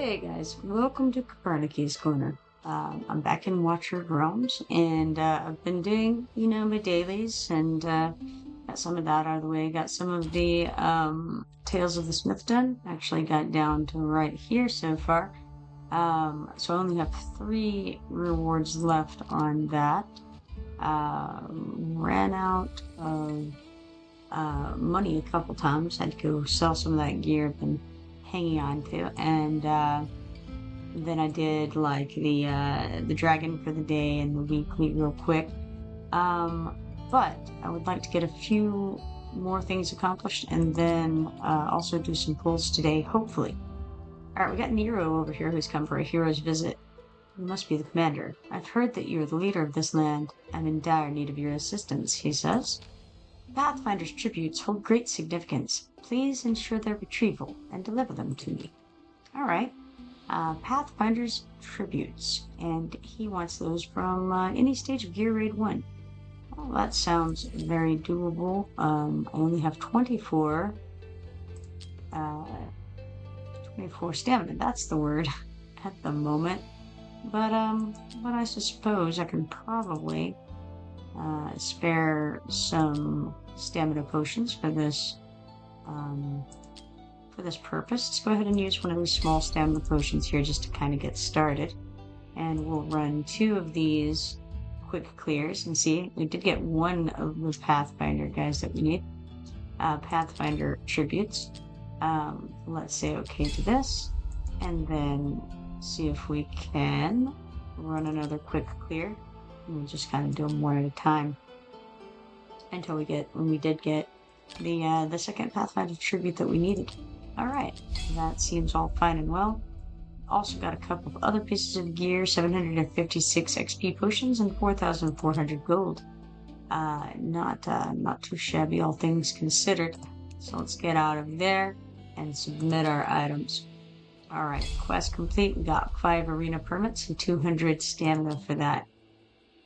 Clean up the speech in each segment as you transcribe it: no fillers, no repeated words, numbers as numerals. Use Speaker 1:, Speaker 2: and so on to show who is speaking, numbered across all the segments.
Speaker 1: Hey guys, welcome to Copernicus Corner. I'm back in Watcher Realms, and I've been doing, my dailies, and got some of that out of the way. Got some of the Tales of the Smith done. Actually, got down to right here so far. So I only have 3 rewards left on that. Ran out of money a couple times. Had to go sell some of that gear I've been hanging on to, and then I did like the dragon for the day and the weekly real quick. But I would like to get a few more things accomplished, and then also do some pulls today, hopefully. All right, we got Nero over here who's come for a hero's visit. You must be the commander. I've heard that you're the leader of this land. I'm in dire need of your assistance, he says. Pathfinder's tributes hold great significance. Please ensure their retrieval and deliver them to me. All right. Pathfinder's tributes, and he wants those from any stage of Gear Raid 1. Well, that sounds very doable. I only have 24 stamina, that's the word, at the moment. But I suppose I can probably spare some stamina potions for this purpose. Let's go ahead and use one of these small stamina potions here just to kind of get started. And we'll run 2 of these quick clears and see. We did get one of the Pathfinder guys that we need. Pathfinder tributes. Let's say okay to this. And then see if we can run another quick clear. And we'll just kind of do them one at a time until when we did get the second Pathfinder tribute that we needed. Alright, that seems all fine and well. Also got a couple of other pieces of gear, 756 XP potions and 4,400 gold. Not too shabby, all things considered. So let's get out of there and submit our items. Alright, quest complete. We got 5 arena permits and 200 stamina for that.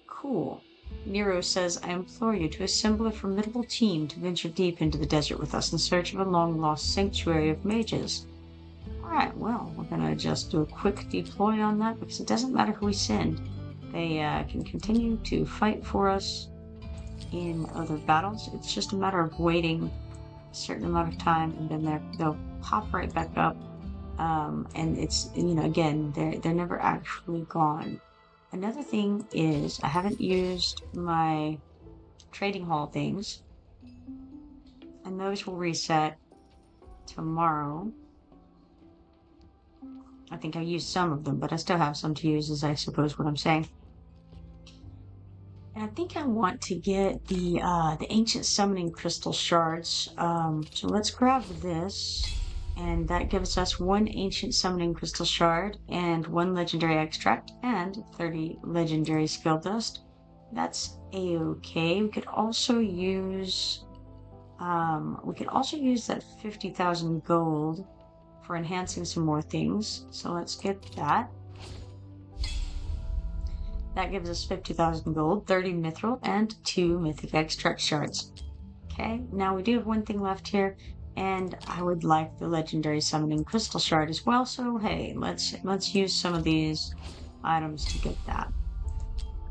Speaker 1: Cool. Nero says, I implore you to assemble a formidable team to venture deep into the desert with us in search of a long-lost sanctuary of mages. Alright, well, we're going to just do a quick deploy on that because it doesn't matter who we send. They can continue to fight for us in other battles. It's just a matter of waiting a certain amount of time, and then they'll pop right back up. And it's, again, they're never actually gone. Another thing is I haven't used my trading hall things, and those will reset tomorrow. I think I used some of them, but I still have some to use, is I suppose what I'm saying. And I think I want to get the ancient summoning crystal shards. So let's grab this. And that gives us 1 ancient summoning crystal shard and 1 legendary extract and 30 legendary skill dust. That's a-okay. We could also use that 50,000 gold for enhancing some more things. So let's get that. That gives us 50,000 gold, 30 mithril, and 2 mythic extract shards. Okay, now we do have 1 thing left here. And I would like the legendary summoning crystal shard as well. So hey, let's use some of these items to get that.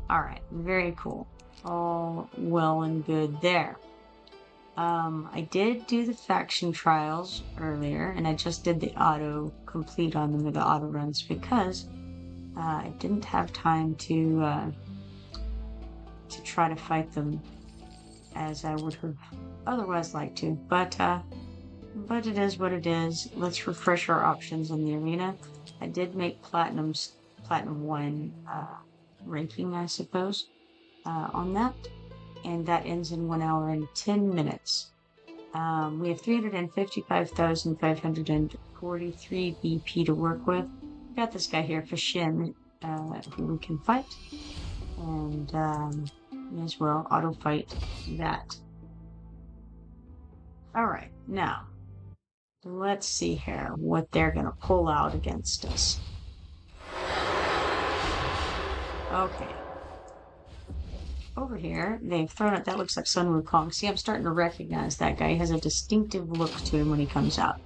Speaker 1: All right, very cool. All well and good there. I did do the faction trials earlier, and I just did the auto complete on them, or the auto runs, because I didn't have time to try to fight them as I would have otherwise liked to. But it is what it is. Let's refresh our options in the arena. I did make Platinum 1 ranking, I suppose, on that. And that ends in 1 hour and 10 minutes. We have 355,543 BP to work with. We got this guy here, Fashin, who we can fight. And may as well auto fight that. Alright, now let's see here what they're going to pull out against us. Okay. Over here, they've thrown out, that looks like Sun Wukong. See, I'm starting to recognize that guy. He has a distinctive look to him when he comes out.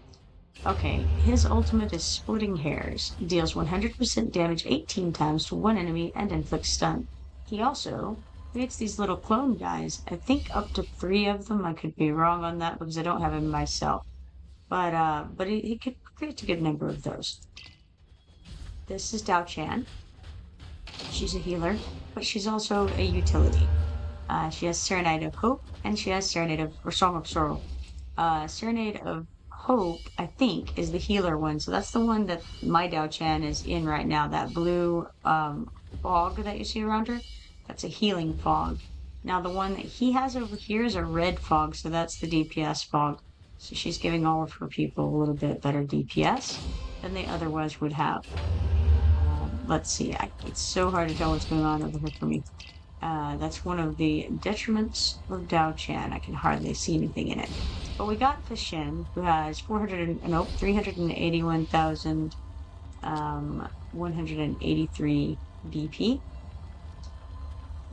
Speaker 1: Okay, his ultimate is Splitting Hairs. Deals 100% damage 18 times to one enemy and inflicts stun. He also creates these little clone guys. I think up to 3 of them. I could be wrong on that because I don't have him myself. But he could create a good number of those. This is Dao Chan. She's a healer, but she's also a utility. She has Serenade of Hope, and she has Song of Sorrow. Serenade of Hope, I think, is the healer one. So that's the one that my Dao Chan is in right now. That blue fog that you see around her, that's a healing fog. Now the one that he has over here is a red fog, so that's the DPS fog. So she's giving all of her people a little bit better DPS than they otherwise would have. Let's see, it's so hard to tell what's going on over here for me. That's one of the detriments of Dao Chan. I can hardly see anything in it. But we got Fashin, who has 381,183 BP.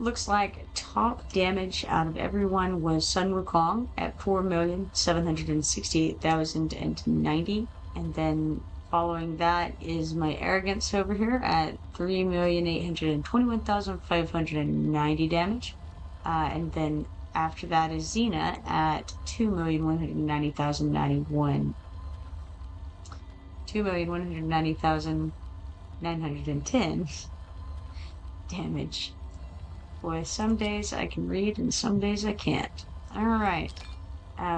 Speaker 1: Looks like top damage out of everyone was Sun Wukong at 4,768,090. And then following that is my Arrogance over here at 3,821,590 damage. And then after that is Xena at 2,190,091. 2,190,910 damage. Boy, some days I can read and some days I can't. Alright.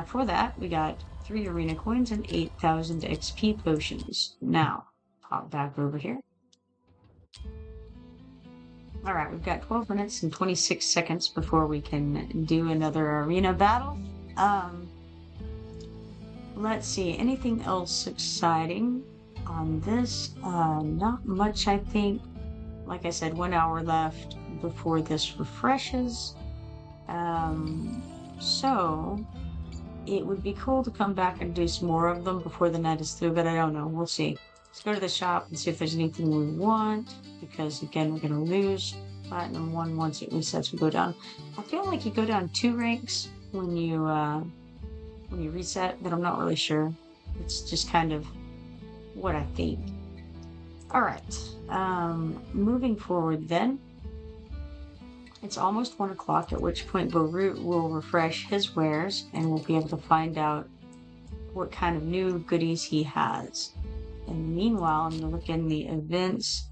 Speaker 1: For that, we got 3 arena coins and 8,000 XP potions. Now, pop back over here. Alright, we've got 12 minutes and 26 seconds before we can do another arena battle. Let's see, anything else exciting on this? Not much, I think. Like I said, 1 hour left before this refreshes. So it would be cool to come back and do some more of them before the night is through, but I don't know. We'll see. Let's go to the shop and see if there's anything we want, because again, we're going to lose Platinum 1 once it resets. We go down. I feel like you go down 2 ranks when you reset, but I'm not really sure. It's just kind of what I think. All right. Moving forward then. It's almost 1 o'clock, at which point Barut will refresh his wares and we'll be able to find out what kind of new goodies he has. And meanwhile, I'm going to look in the events.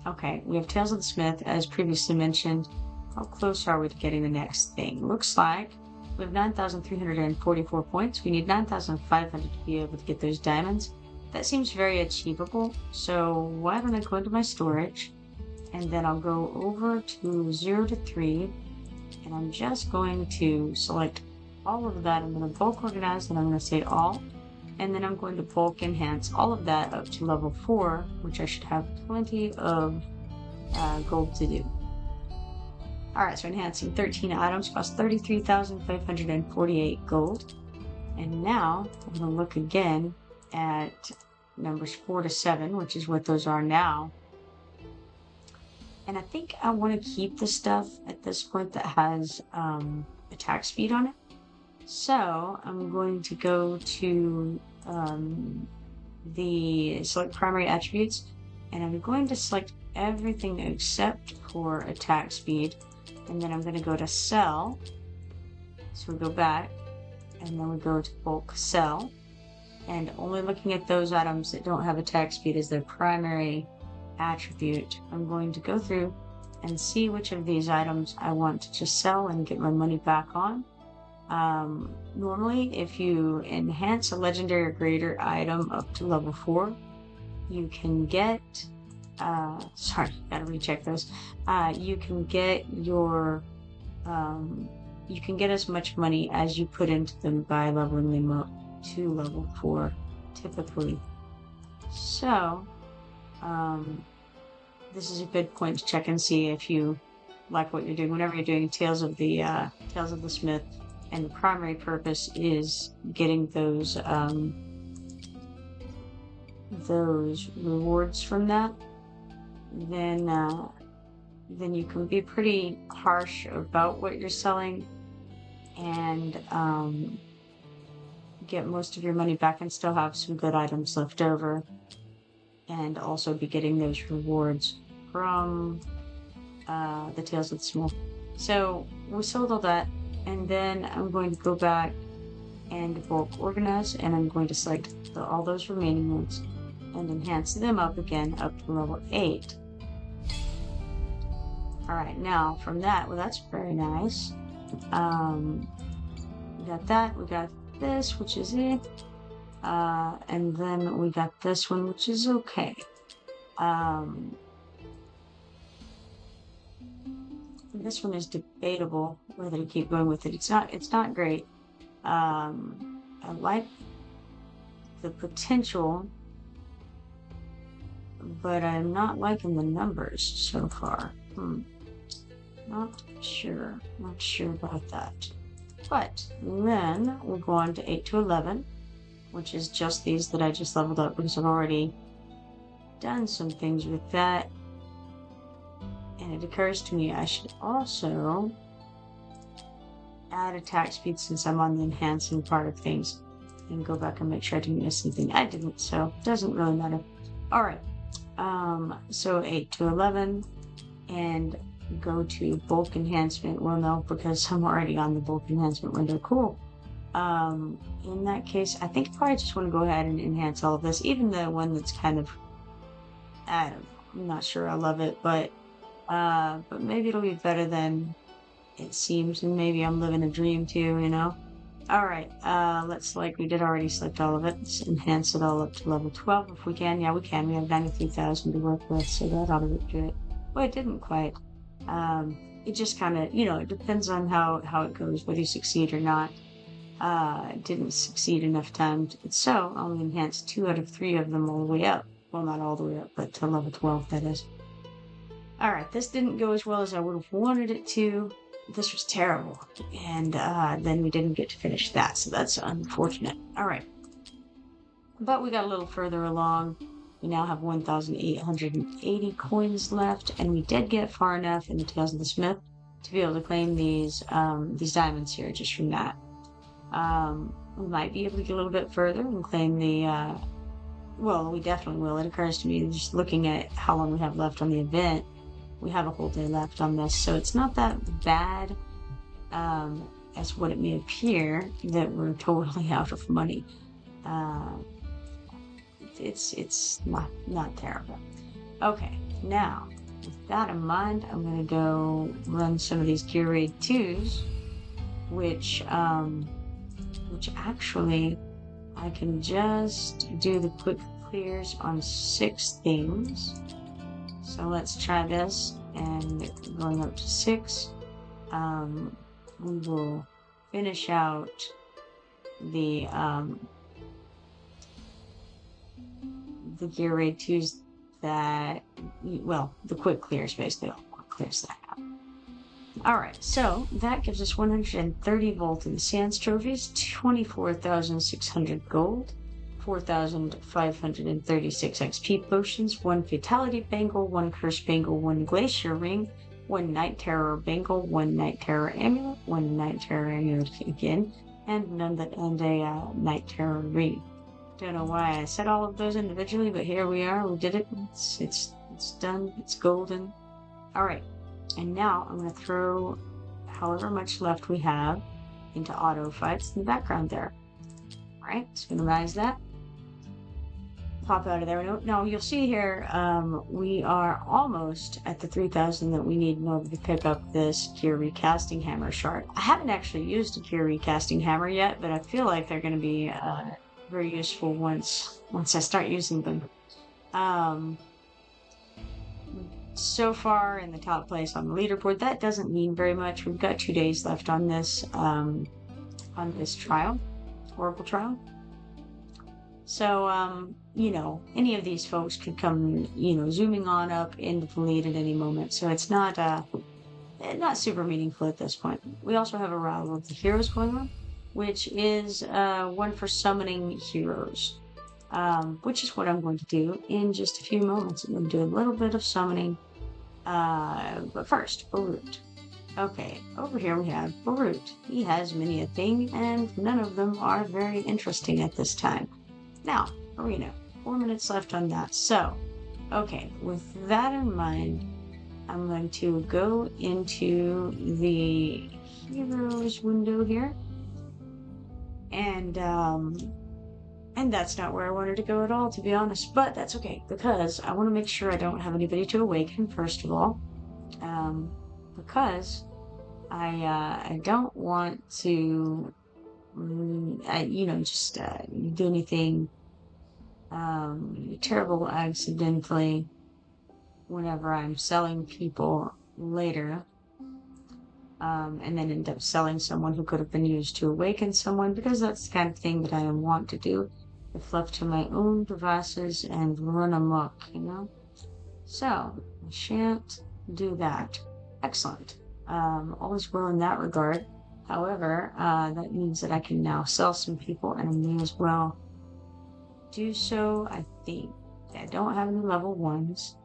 Speaker 1: Okay, we have Tales of the Smith, as previously mentioned. How close are we to getting the next thing? Looks like we have 9,344 points. We need 9,500 to be able to get those diamonds. That seems very achievable, so why don't I go into my storage, and then I'll go over to 0 to 3, and I'm just going to select all of that. I'm going to bulk organize, and I'm going to say all, and then I'm going to bulk enhance all of that up to level 4, which I should have plenty of gold to do. Alright, so enhancing 13 items costs 33,548 gold. And now I'm going to look again at numbers 4 to 7, which is what those are now. And I think I want to keep the stuff at this point that has attack speed on it. So I'm going to go to the select primary attributes, and I'm going to select everything except for attack speed. And then I'm going to go to sell. So we go back, and then we go to bulk sell. And only looking at those items that don't have attack speed as their primary attribute, I'm going to go through and see which of these items I want to just sell and get my money back on. Normally, if you enhance a legendary or greater item up to level 4, you can get, sorry, gotta recheck those. You can get your, you can get as much money as you put into them by leveling them up to level 4, typically. So, this is a good point to check and see if you like what you're doing. Whenever you're doing Tales of the Smith, and the primary purpose is getting those rewards from that, then you can be pretty harsh about what you're selling and get most of your money back and still have some good items left over, and also be getting those rewards from the Tales of the Smith. So we sold all that, and then I'm going to go back and bulk organize, and I'm going to select all those remaining ones and enhance them up again up to level 8. Alright, now from that, well, that's very nice. We got that, we got this, which is it. And then we got this one, which is okay. This one is debatable whether to keep going with it. It's not great. I like the potential, but I'm not liking the numbers so far. Not sure about that. But then we'll go on to 8 to 11, which is just these that I just leveled up because I've already done some things with that. And it occurs to me I should also add attack speed since I'm on the enhancing part of things, and go back and make sure I didn't miss anything. I didn't, so it doesn't really matter. Alright, so 8 to 11, and go to bulk enhancement. Well, no, because I'm already on the bulk enhancement window. Cool. In that case, I think I probably just want to go ahead and enhance all of this, even the one that's kind of, I don't know, I'm not sure I love it, but maybe it'll be better than it seems, and maybe I'm living a dream too, you know? Alright, let's we did already select all of it. Let's enhance it all up to level 12 if we can. Yeah, we can. We have 93,000 to work with, so that ought to be good. Well, it didn't quite. It just kind of, it depends on how it goes, whether you succeed or not. It didn't succeed enough times, so I'll enhance 2 out of 3 of them all the way up. Well, not all the way up, but to level 12, that is. Alright, this didn't go as well as I would have wanted it to. This was terrible, and then we didn't get to finish that, so that's unfortunate. Alright, but we got a little further along. We now have 1,880 coins left, and we did get far enough in the Tales of the Smith to be able to claim these diamonds here just from that. We might be able to get a little bit further and claim the, well, we definitely will. It occurs to me, just looking at how long we have left on the event, we have a whole day left on this, so it's not that bad as what it may appear that we're totally out of money. It's not terrible. Okay, now with that in mind, I'm gonna go run some of these Gear Raid 2s, which actually I can just do the quick clears on 6 things. So let's try this, and going up to 6, we will finish out the Gear Raid 2s that, well, the quick clears, basically, all quick clears that I have. Alright, so that gives us 130 Vault in the Sands trophies, 24,600 gold, 4,536 XP potions, 1 Fatality Bangle, 1 Curse Bangle, 1 Glacier Ring, 1 Night Terror Bangle, 1 Night Terror Amulet, 1 Night Terror Amulet again, and a Night Terror Ring. Don't know why I said all of those individually, but here we are. We did it. It's done. It's golden. All right, and now I'm going to throw however much left we have into auto fights in the background there. All right, let's minimize that. Pop out of there. Now you'll see here we are almost at the 3,000 that we need in order to pick up this Gear Recasting Hammer shard. I haven't actually used a Gear Recasting Hammer yet, but I feel like they're going to be very useful once I start using them. So far in the top place on the leaderboard, that doesn't mean very much. We've got 2 days left on this trial, Oracle trial. So any of these folks could come, zooming on up into the lead at any moment. So it's not super meaningful at this point. We also have a Rival of the Heroes going on, which is one for summoning heroes, which is what I'm going to do in just a few moments. I'm going to do a little bit of summoning, but first, a route. Okay, over here we have Barut. He has many a thing, and none of them are very interesting at this time. Now, Arena, 4 minutes left on that. So, okay, with that in mind, I'm going to go into the heroes window here, and that's not where I wanted to go at all, to be honest. But that's okay because I want to make sure I don't have anybody to awaken first of all, because I don't want to, just do anything terrible accidentally whenever I'm selling people later, and then end up selling someone who could have been used to awaken someone, because that's the kind of thing that I want to do if left to my own devices and run amok. So, I shan't do that. Excellent. Always well in that regard. However, that means that I can now sell some people, and I may as well do so. I think I don't have any level ones.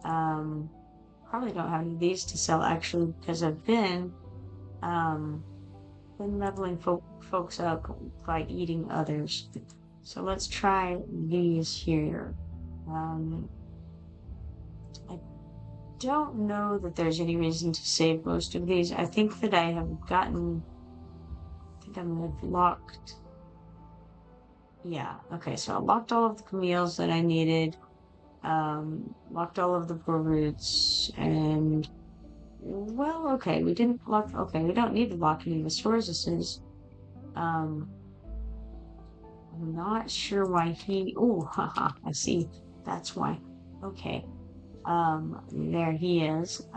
Speaker 1: Probably don't have any of these to sell actually, because I've been leveling folks up by eating others. So let's try these here. I don't know that there's any reason to save most of these. I think that I have gotten, I think I've locked. Yeah, okay, so I locked all of the Camille's that I needed, locked all of the Brutes, and, well, okay, we didn't lock, okay, we don't need to lock any of the Sorzuses. I'm not sure why haha, I see, that's why. Okay, there he is.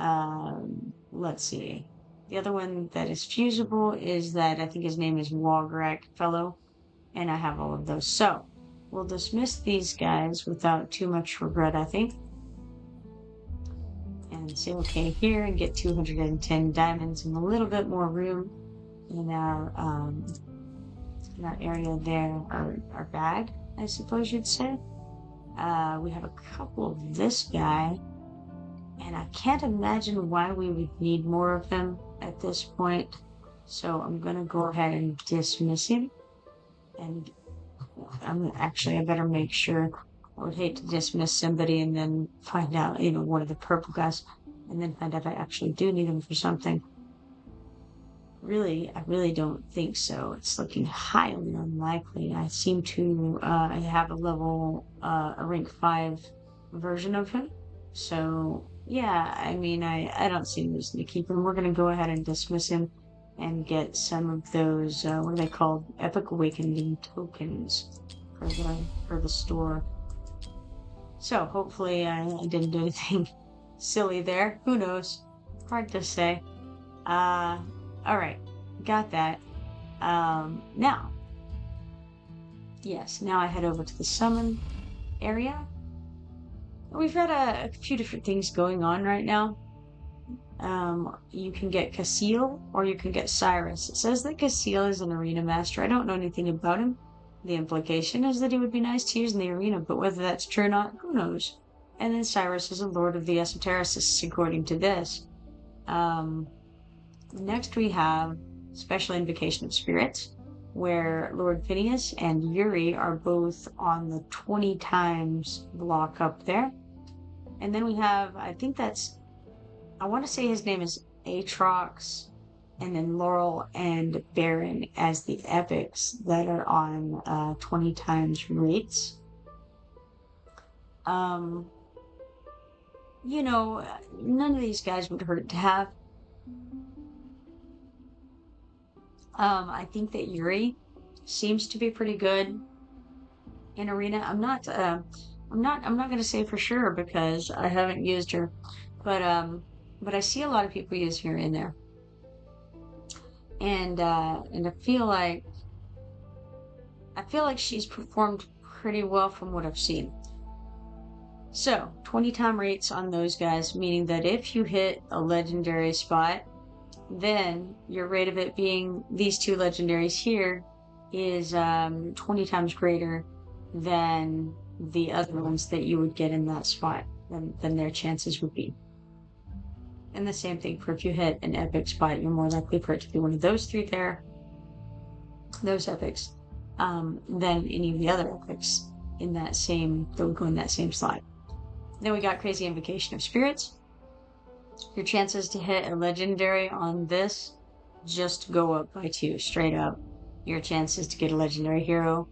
Speaker 1: Let's see. The other one that is fusible is that I think his name is Walgrek Fellow, and I have all of those. So we'll dismiss these guys without too much regret, I think, and say okay here and get 210 diamonds and a little bit more room in our area there, our bag, I suppose you'd say. We have a couple of this guy, and I can't imagine why we would need more of him at this point. So I'm gonna go ahead and dismiss him. And I better make sure. I would hate to dismiss somebody and then find out, one of the purple guys, and then find out I actually do need him for something. Really, I really don't think so. It's looking highly unlikely. I seem to have a rank 5 version of him. So, yeah, I mean, I don't see any reason to keep him. We're going to go ahead and dismiss him and get some of those, what are they called? Epic Awakening tokens for the store. So, hopefully I didn't do anything silly there. Who knows? Hard to say. Alright, got that. Now I head over to the summon area. We've got a few different things going on right now. You can get Casil or you can get Cyrus. It says that Casil is an arena master. I don't know anything about him. The implication is that he would be nice to use in the arena, but whether that's true or not, who knows? And then Cyrus is a lord of the esotericists, according to this. Next we have Special Invocation of Spirits, where Lord Phineas and Yuri are both on the 20 times block up there. And then we have, I want to say his name is Atrox, and then Laurel and Baron as the epics that are on 20 times rates. None of these guys would hurt to have. I think that Yuri seems to be pretty good in arena. I'm not gonna say for sure because I haven't used her, but I see a lot of people use her in there, and I feel like she's performed pretty well from what I've seen. So 20 time rates on those guys, meaning that if you hit a legendary spot, then your rate of it being these two legendaries here is 20 times greater than the other ones that you would get in that spot, than their chances would be. And the same thing for if you hit an epic spot, you're more likely for it to be one of those three there, those epics, than any of the other epics in that that would go in that same slot. Then we got Crazy Invocation of Spirits. Your chances to hit a legendary on this just go up by 2, straight up. Your chances to get a legendary hero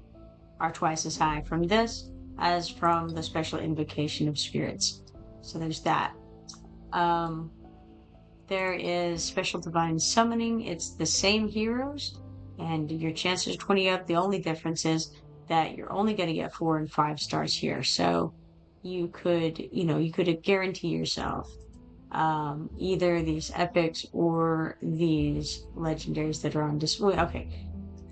Speaker 1: are twice as high from this as from the special Invocation of Spirits. So there's that. There is Special Divine Summoning. It's the same heroes, and your chances are 20 up. The only difference is that you're only going to get 4 and 5 stars here. So you could guarantee yourself either these epics or these legendaries that are on display. Okay,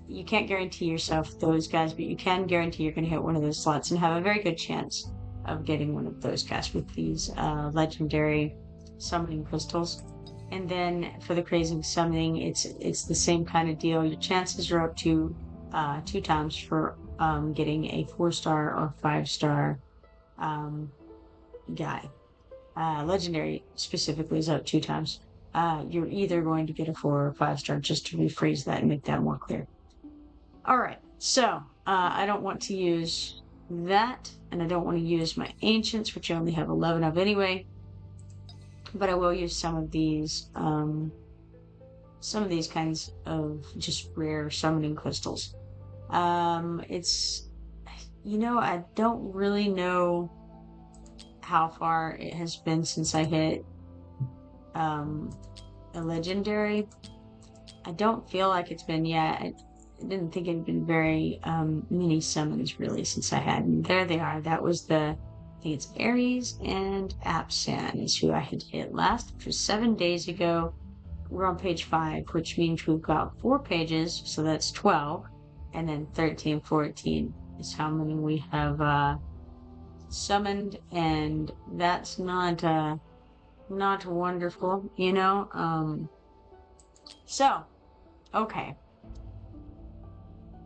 Speaker 1: you can't guarantee yourself those guys, but you can guarantee you're going to hit one of those slots and have a very good chance of getting one of those guys with these legendary summoning crystals. And then for the Crazy Summoning, it's the same kind of deal. Your chances are up to 2 times for getting a 4-star or 5-star guy. Legendary specifically is up 2 times. You're either going to get a 4 or 5-star, just to rephrase that and make that more clear. All right, so I don't want to use that, and I don't want to use my Ancients, which I only have 11 of anyway. But I will use some of these kinds of just rare summoning crystals. It's, I don't really know how far it has been since I hit a legendary. I don't feel like it's been yet. I didn't think it had been very many summons really since I had. And there they are. That was I think it's Ares and Apsan is who I had hit last, which was 7 days ago. We're on page 5, which means we've got 4 pages, so that's 12. And then 13, 14 is how many we have summoned, and that's not wonderful, So, okay.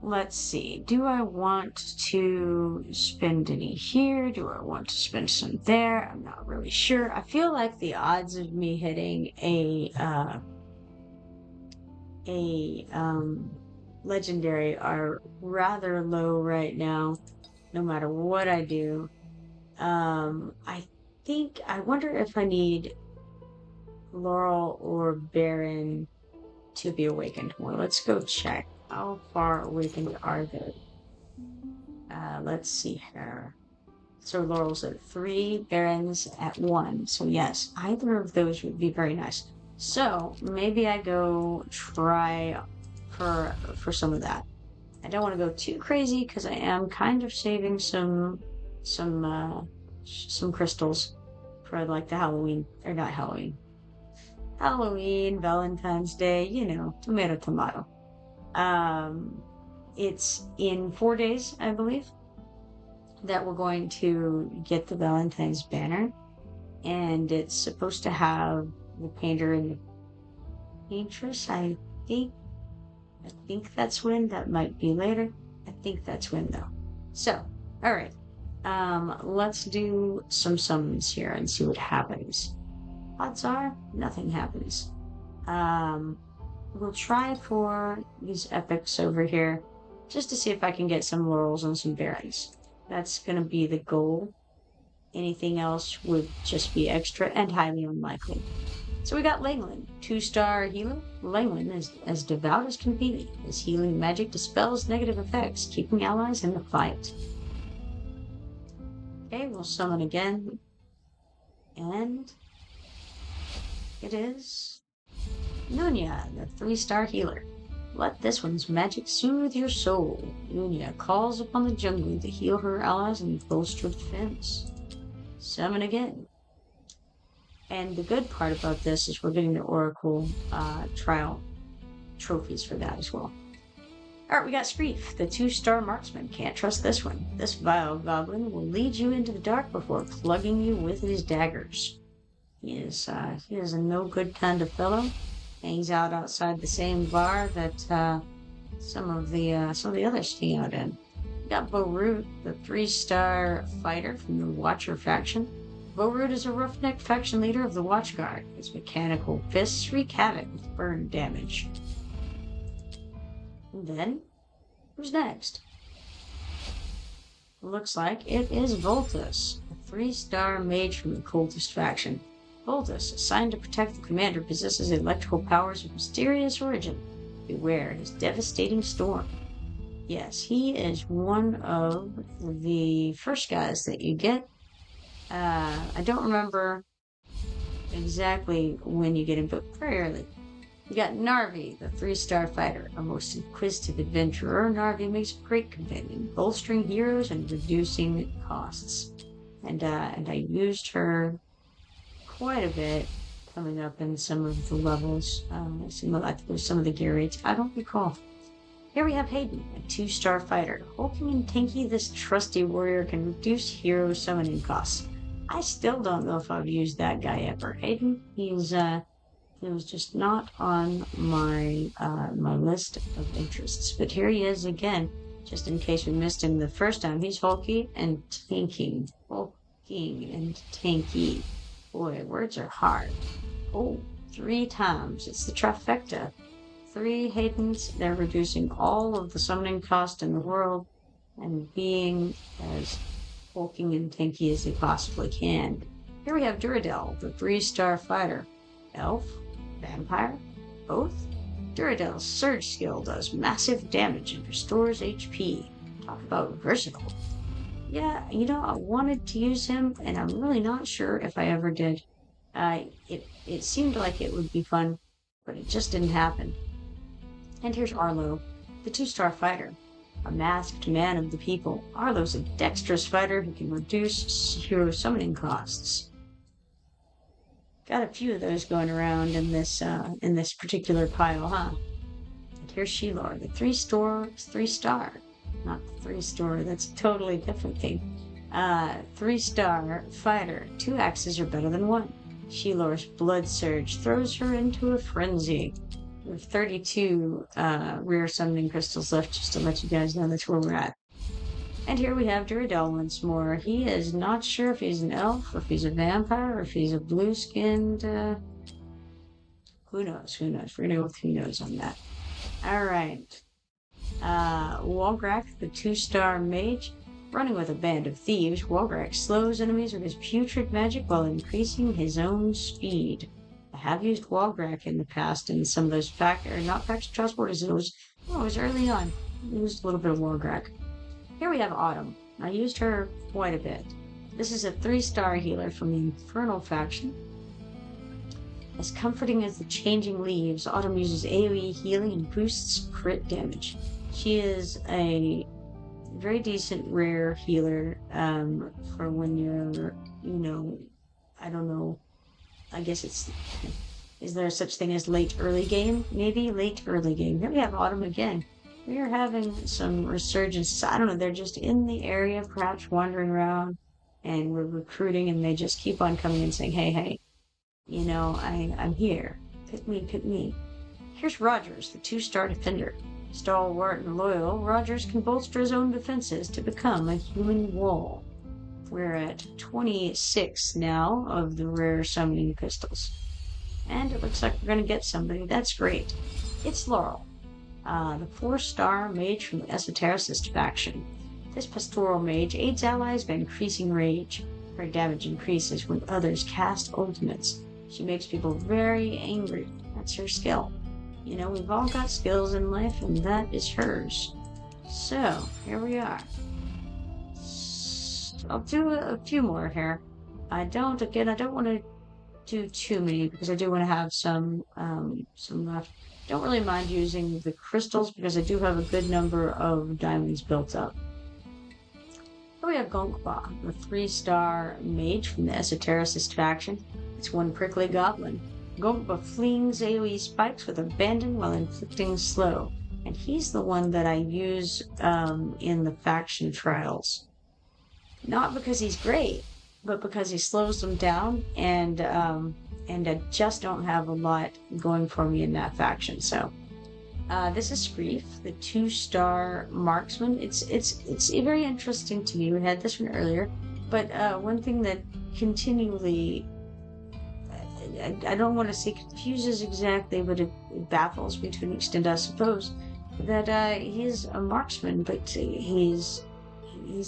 Speaker 1: Let's see. Do I want to spend any here? Do I want to spend some there? I'm not really sure. I feel like the odds of me hitting a legendary are rather low right now, no matter what I do. I wonder if I need Laurel or Baron to be awakened more. Let's go check. How far awakened are they? Let's see here. So Laurel's at 3, Baron's at 1. So yes, either of those would be very nice. So maybe I go try for some of that. I don't want to go too crazy because I am kind of saving some crystals for like the Halloween, or not Halloween, Valentine's Day, tomato. It's in 4 days, I believe, that we're going to get the Valentine's banner, and it's supposed to have the painter and the paintress. I think that's when. That might be later. I think that's when though. So, all right. Let's do some summons here and see what happens. Odds are nothing happens. We'll try for these epics over here just to see if I can get some Laurels and some Barons. That's going to be the goal. Anything else would just be extra and highly unlikely. So we got Langland, 2-star healer. Langland is as devout as can be. His healing magic dispels negative effects, keeping allies in the fight. Okay, we'll summon again. And it is Nunya, the 3-star healer. Let this one's magic soothe your soul. Nunya calls upon the jungle to heal her allies and bolster defense. Summon again. And the good part about this is we're getting the Oracle trial trophies for that as well. Alright, we got Spreef, the 2-star marksman. Can't trust this one. This vile goblin will lead you into the dark before plugging you with his daggers. He is a no-good kind of fellow. Hangs out outside the same bar that some of the others hang out in. We got Borut, the 3-star fighter from the Watcher faction. Bowroot is a roughneck faction leader of the Watchguard. His mechanical fists wreak havoc with burn damage. And then, who's next? Looks like it is Voltus, a 3-star mage from the Cultist faction. Voltus, assigned to protect the commander, possesses electrical powers of mysterious origin. Beware his devastating storm. Yes, he is one of the first guys that you get. I don't remember exactly when you get him, but very early. You got Narvi, the 3-star fighter, a most inquisitive adventurer. Narvi makes a great companion, bolstering heroes and reducing costs. And I used her quite a bit coming up in some of the levels. I think there's some of the gear rates. I don't recall. Here we have Hayden, a 2-star fighter. Hulking and tanky, this trusty warrior can reduce hero summoning costs. I still don't know if I've used that guy ever. Hayden, he was just not on my my list of interests. But here he is again, just in case we missed him the first time. He's hulky and tanky. Hulking and tanky. Boy, words are hard. Oh, 3 times. It's the trifecta. 3 Haydens, they're reducing all of the summoning cost in the world and being as hulking and tanky as they possibly can. Here we have Duradel, the 3-star fighter. Elf, vampire, both. Duradel's surge skill does massive damage and restores HP. Talk about versatile. Yeah, you know, I wanted to use him, and I'm really not sure if I ever did. It seemed like it would be fun, but it just didn't happen. And here's Arlo, the 2-star fighter, a masked man of the people. Arlo's a dexterous fighter who can reduce hero summoning costs. Got a few of those going around in this particular pile, huh? And here's Sheilor, the 3-star, not the 3-star. That's a totally different thing. 3-star fighter. 2 axes are better than 1. Sheilor's blood surge throws her into a frenzy. We have 32 rare summoning crystals left, just to let you guys know that's where we're at. And here we have Duradel once more. He is not sure if he's an elf, or if he's a vampire, or if he's a blue-skinned... Who knows? We're gonna go with who knows on that. Alright. Walgrak, the 2-star mage. Running with a band of thieves, Walgrak slows enemies with his putrid magic while increasing his own speed. I have used Walgrak in the past in some of those not faction transporters. It was early on. I used a little bit of Walgrak. Here we have Autumn. I used her quite a bit. This is a 3-star healer from the Infernal faction. As comforting as the changing leaves, Autumn uses AoE healing and boosts crit damage. She is a very decent rare healer for when you're, I don't know, I guess it's, is there such thing as late early game? Maybe late early game. Here we have Autumn again. We are having some resurgence. I don't know, they're just in the area, perhaps wandering around, and we're recruiting, and they just keep on coming and saying, hey, I'm here. Pick me. Here's Rogers, the 2-star defender. Stalwart and loyal, Rogers can bolster his own defenses to become a human wall. We're at 26 now of the rare summoning pistols. And it looks like we're going to get somebody. That's great. It's Laurel, the 4-star mage from the Esotericist faction. This pastoral mage aids allies by increasing rage. Her damage increases when others cast ultimates. She makes people very angry. That's her skill. We've all got skills in life, and that is hers. So, here we are. I'll do a few more here. I don't want to do too many, because I do want to have some left. Don't really mind using the crystals, because I do have a good number of diamonds built up. Here we have Gonkba, the 3-star mage from the Esotericist faction. It's one prickly goblin. Gonkba flings AoE spikes with abandon while inflicting slow, and he's the one that I use in the faction trials. Not because he's great, but because he slows them down, and I just don't have a lot going for me in that faction. So this is Screef, the 2-star marksman. It's very interesting to me. We had this one earlier, but one thing that continually, I don't want to say confuses exactly, but it baffles me to an extent, I suppose, that he's a marksman, but he's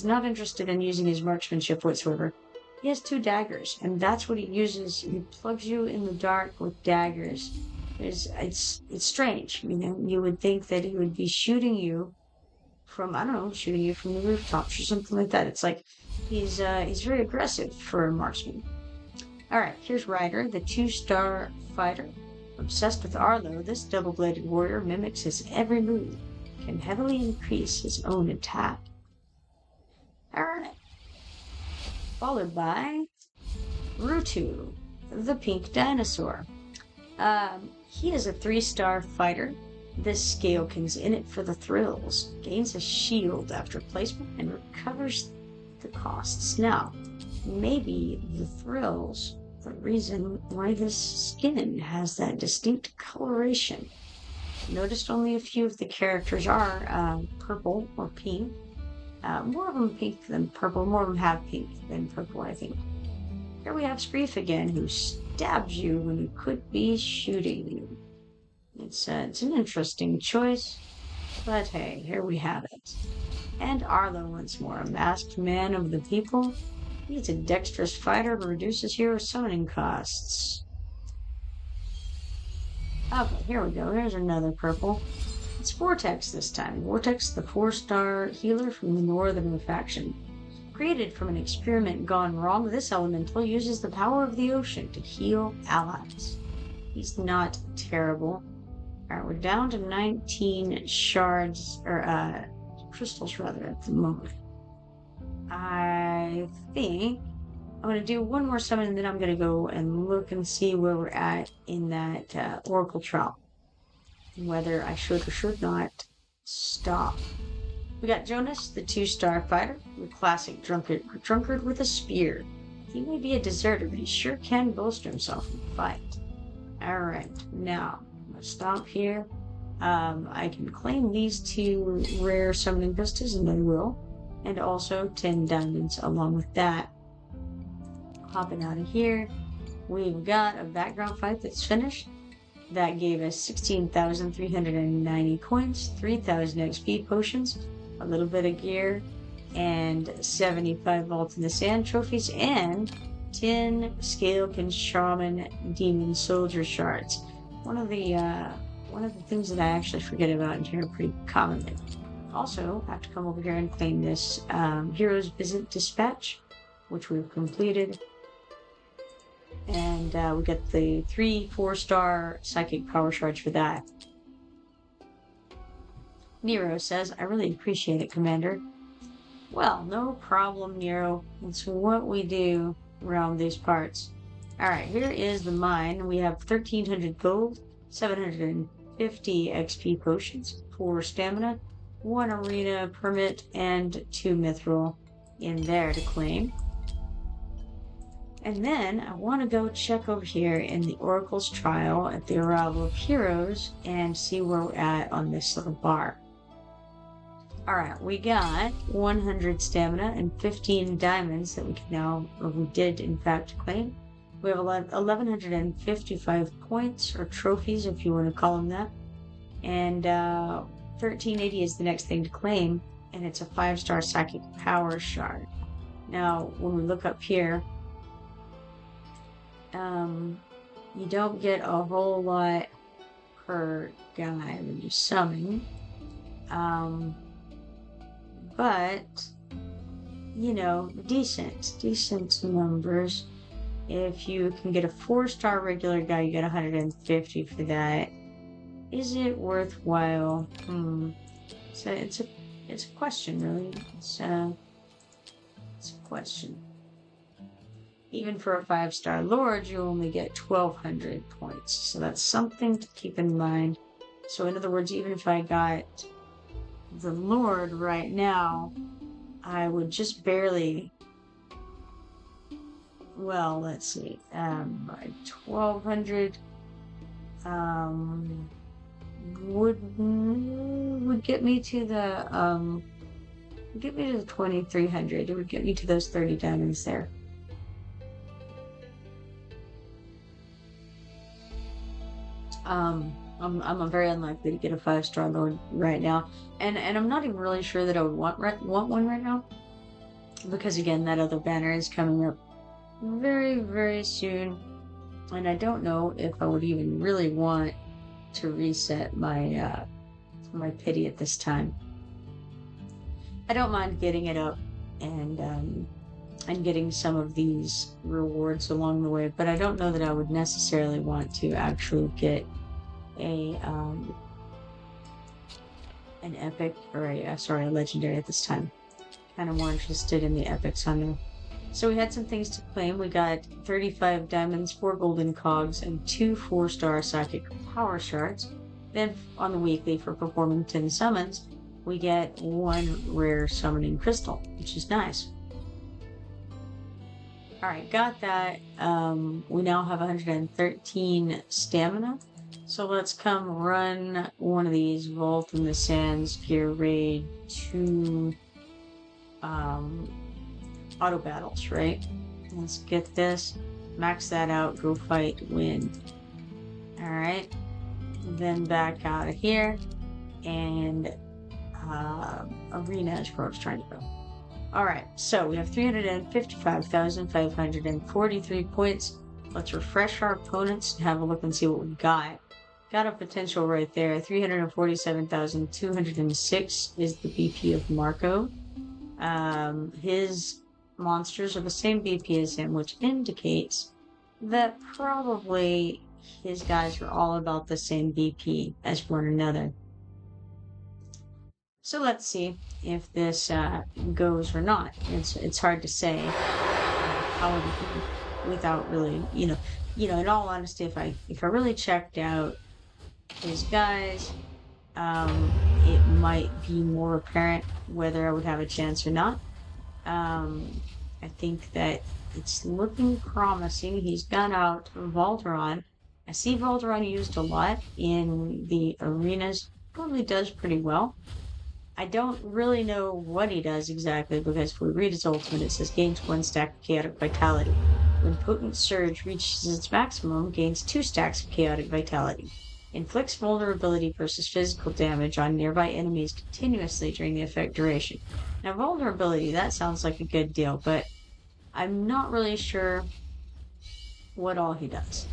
Speaker 1: not interested in using his marksmanship whatsoever. He has 2 daggers, and that's what he uses. He plugs you in the dark with daggers. It's strange, you know. You would think that he would be shooting you from, I don't know, shooting you from the rooftops or something like that. It's like he's very aggressive for a marksman. All right, here's Ryder, the 2-star fighter. Obsessed with Arlo, this double-bladed warrior mimics his every move, can heavily increase his own attack. All right. Followed by Rutu, the pink dinosaur. He is a 3-star fighter. This Scalekin's in it for the thrills. Gains a shield after placement and recovers the costs. Now, maybe the thrills, the reason why this skin has that distinct coloration. Noticed only a few of the characters are purple or pink. More of them pink than purple. More of them have pink than purple, I think. Here we have Spreef again, who stabs you when you could be shooting you. It's an interesting choice, but hey, here we have it. And Arlo once more, a masked man of the people. He's a dexterous fighter who reduces hero summoning costs. Okay, here we go. Here's another purple. It's Vortex this time. Vortex, the 4-star healer from the Northern faction. Created from an experiment gone wrong, this elemental uses the power of the ocean to heal allies. He's not terrible. Alright, we're down to 19 shards, or crystals rather, at the moment. I think I'm going to do one more summon, and then I'm going to go and look and see where we're at in that Oracle trial. Whether I should or should not stop. We got Jonas, the 2-star fighter, the classic drunkard with a spear. He may be a deserter, but he sure can bolster himself in the fight. Alright, now, I'm going to stop here. I can claim these 2 rare summoning pistas, and I will. And also 10 diamonds along with that. Hopping out of here, we've got a background fight that's finished. That gave us 16,390 coins, 3,000 XP potions, a little bit of gear, and 75 Vault in the Sand trophies, and 10 Scalekin Shaman Demon Soldier shards. One of the things that I actually forget about in here pretty commonly. Also, I have to come over here and claim this Hero's Visit Dispatch, which we've completed. And we get the 3 4-star psychic power shards for that. Nero says, I really appreciate it, Commander. Well, no problem, Nero. It's what we do around these parts. Alright, here is the mine. We have 1,300 gold, 750 XP potions, 4 stamina, 1 arena permit, and 2 mithril in there to claim. And then I want to go check over here in the Oracle's trial at the Arrival of Heroes and see where we're at on this little bar. Alright, we got 100 stamina and 15 diamonds that we can now, or we did in fact claim. We have 1,155 points, or trophies if you want to call them that. And 1380 is the next thing to claim, and it's a 5-star psychic power shard. Now, when we look up here, you don't get a whole lot per guy when you summon. But, you know, decent numbers. If you can get a 4-star regular guy, you get 150 for that. Is it worthwhile? So it's a question, really. It's a question. Even for a 5-star Lord, you only get 1,200 points. So that's something to keep in mind. So in other words, even if I got the Lord right now, I would just barely... Well, let's see. 1,200 would get me to the 2,300. It would get me to those 30 diamonds there. I'm very unlikely to get a 5-star lord right now, and I'm not even really sure that I would want one right now, because again, that other banner is coming up very soon, and I don't know if I would even really want to reset my my pity at this time. I don't mind getting it up and getting some of these rewards along the way, but I don't know that I would necessarily want to actually get a an epic or a legendary at this time. Kind of more interested in the epics on there. So we had some things to claim. We got 35 diamonds, 4 golden cogs, and 2 4-star psychic power shards. Then on the weekly for performing 10 summons, we get 1 rare summoning crystal, which is nice. Alright, got that. We now have 113 stamina. So let's come run one of these Vault in the Sands Gear Raid 2 auto battles, right? Let's get this, max that out, go fight, win. Alright, then back out of here, and arena is where I was trying to go. Alright, so we have 355,543 points. Let's refresh our opponents and have a look and see what we got. Got a potential right there. 347,206 is the BP of Marco. His monsters are the same BP as him, which indicates that probably his guys are all about the same BP as one another. So let's see if this goes or not. It's hard to say how it, without really, in all honesty, if I really checked out his guys, it might be more apparent whether I would have a chance or not. I think that it's looking promising. He's got out Voltron. I see Voltron used a lot in the arenas. Probably does pretty well. I don't really know what he does exactly, because if we read his ultimate, it says gains 1 stack of chaotic vitality. When potent surge reaches its maximum, gains 2 stacks of chaotic vitality. Inflicts vulnerability versus physical damage on nearby enemies continuously during the effect duration. Now, vulnerability, that sounds like a good deal, but I'm not really sure what all he does.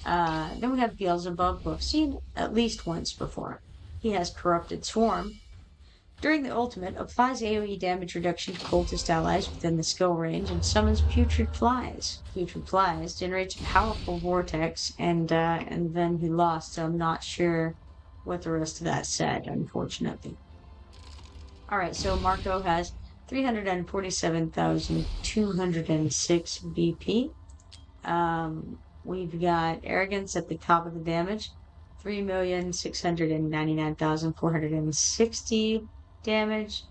Speaker 1: Then we have Beelzebub, who I've seen at least once before. He has Corrupted Swarm. During the ultimate, applies AoE damage reduction to cultist allies within the skill range and summons Putrid Flies. Putrid Flies generates a powerful vortex, and then he lost, so I'm not sure what the rest of that said, unfortunately. Alright, so Marco has 347,206 BP. We've got Arrogance at the top of the damage, 3,699,460 damage,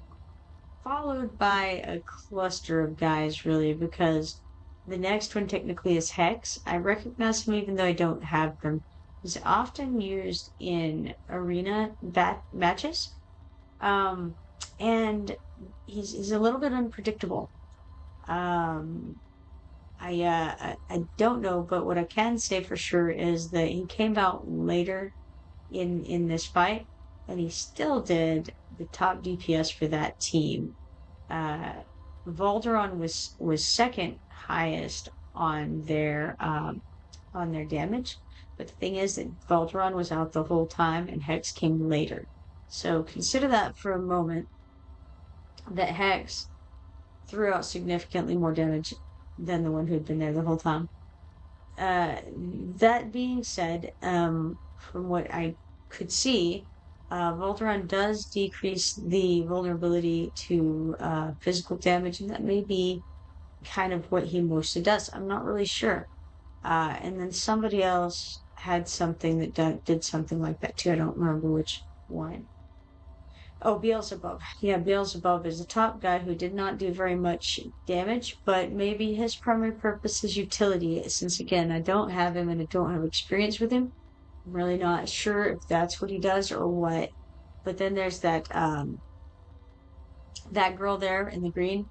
Speaker 1: followed by a cluster of guys, really, because the next one technically is Hex. I recognize him even though I don't have them. He's often used in arena matches, and he's a little bit unpredictable. I don't know, but what I can say for sure is that he came out later in this fight, and he still did the top DPS for that team. Voltron was second highest on their damage, but the thing is that Voltron was out the whole time and Hex came later. So consider that for a moment, that Hex threw out significantly more damage than the one who'd been there the whole time. That being said, from what I could see, Voltron does decrease the vulnerability to physical damage, and that may be kind of what he mostly does. I'm not really sure. And then somebody else had something that did something like that too. I don't remember which one. Oh, Beelzebub. Yeah, Beelzebub is the top guy who did not do very much damage, but maybe his primary purpose is utility, since again, I don't have him and I don't have experience with him. I'm really not sure if that's what he does or what. But then there's that that girl there in the green.